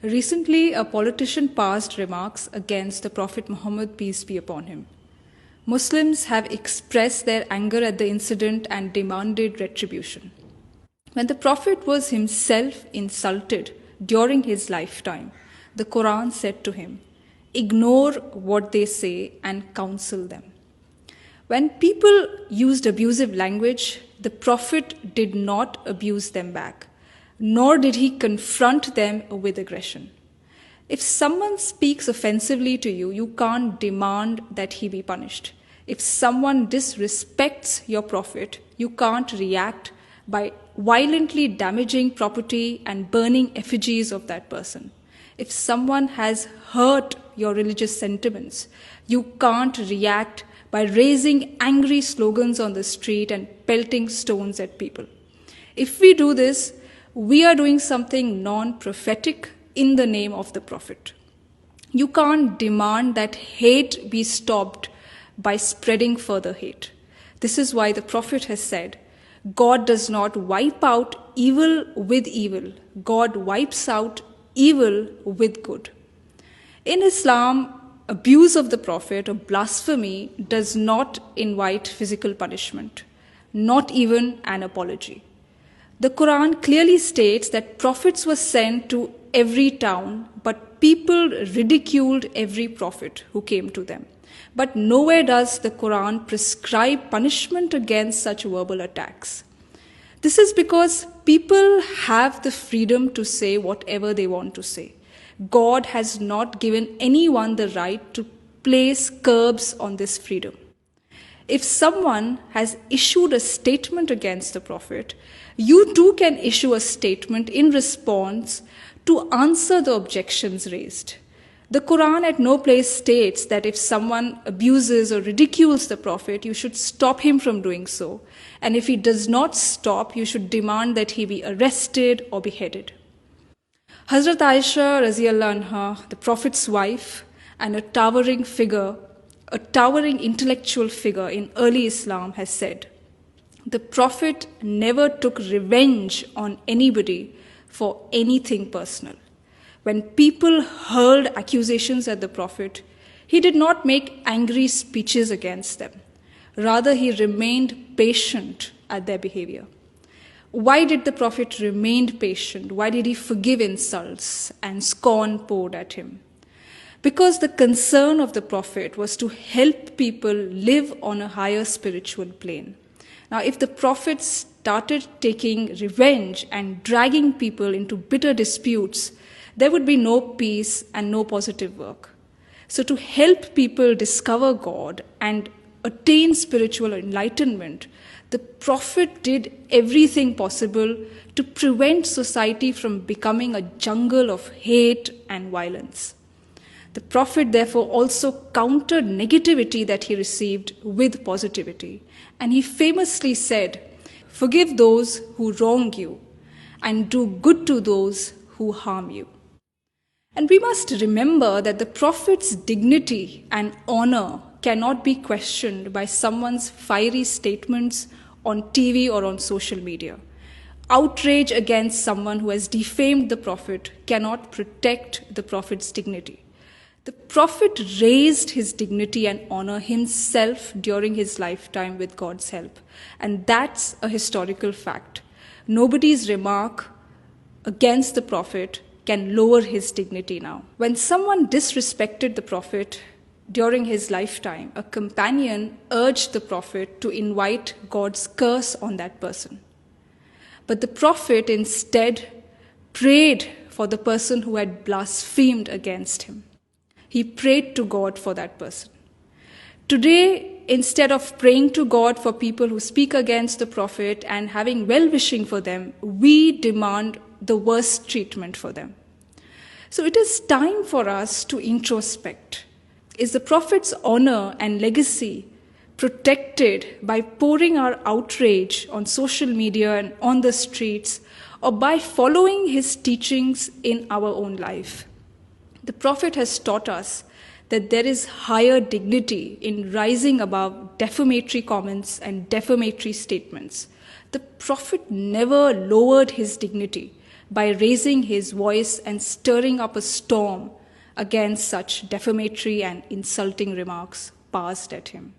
Recently, a politician passed remarks against the Prophet Muhammad, peace be upon him. Muslims have expressed their anger at the incident and demanded retribution. When the Prophet was himself insulted during his lifetime, the Quran said to him, "Ignore what they say and counsel them." When people used abusive language, the Prophet did not abuse them back, nor did he confront them with aggression. If someone speaks offensively to you, you can't demand that he be punished. If someone disrespects your Prophet, you can't react by violently damaging property and burning effigies of that person. If someone has hurt your religious sentiments, you can't react by raising angry slogans on the street and pelting stones at people. If we do this, we are doing something non-prophetic in the name of the Prophet. You can't demand that hate be stopped by spreading further hate. This is why the Prophet has said, God does not wipe out evil with evil. God wipes out evil with good. In Islam, abuse of the Prophet or blasphemy does not invite physical punishment, not even an apology. The Quran clearly states that prophets were sent to every town, but people ridiculed every prophet who came to them. But nowhere does the Quran prescribe punishment against such verbal attacks. This is because people have the freedom to say whatever they want to say. God has not given anyone the right to place curbs on this freedom. If someone has issued a statement against the Prophet, you too can issue a statement in response to answer the objections raised. The Quran at no place states that if someone abuses or ridicules the Prophet, you should stop him from doing so. And if he does not stop, you should demand that he be arrested or beheaded. Hazrat Aisha Raziyallahu Anha, the Prophet's wife and a towering intellectual figure in early Islam, has said, "The Prophet never took revenge on anybody for anything personal. When people hurled accusations at the Prophet, he did not make angry speeches against them. Rather, he remained patient at their behavior." Why did the Prophet remain patient? Why did he forgive insults and scorn poured at him? Because the concern of the Prophet was to help people live on a higher spiritual plane. Now, if the Prophet started taking revenge and dragging people into bitter disputes, there would be no peace and no positive work. So to help people discover God and attain spiritual enlightenment, the Prophet did everything possible to prevent society from becoming a jungle of hate and violence. The Prophet therefore also countered negativity that he received with positivity. And he famously said, "Forgive those who wrong you and do good to those who harm you." And we must remember that the Prophet's dignity and honor cannot be questioned by someone's fiery statements on TV or on social media. Outrage against someone who has defamed the Prophet cannot protect the Prophet's dignity. The Prophet raised his dignity and honor himself during his lifetime with God's help. And that's a historical fact. Nobody's remark against the Prophet can lower his dignity now. When someone disrespected the Prophet during his lifetime, a companion urged the Prophet to invite God's curse on that person. But the Prophet instead prayed for the person who had blasphemed against him. He prayed to God for that person. Today, instead of praying to God for people who speak against the Prophet and having well-wishing for them, we demand the worst treatment for them. So it is time for us to introspect. Is the Prophet's honor and legacy protected by pouring our outrage on social media and on the streets, or by following his teachings in our own life? The Prophet has taught us that there is higher dignity in rising above defamatory comments and defamatory statements. The Prophet never lowered his dignity by raising his voice and stirring up a storm against such defamatory and insulting remarks passed at him.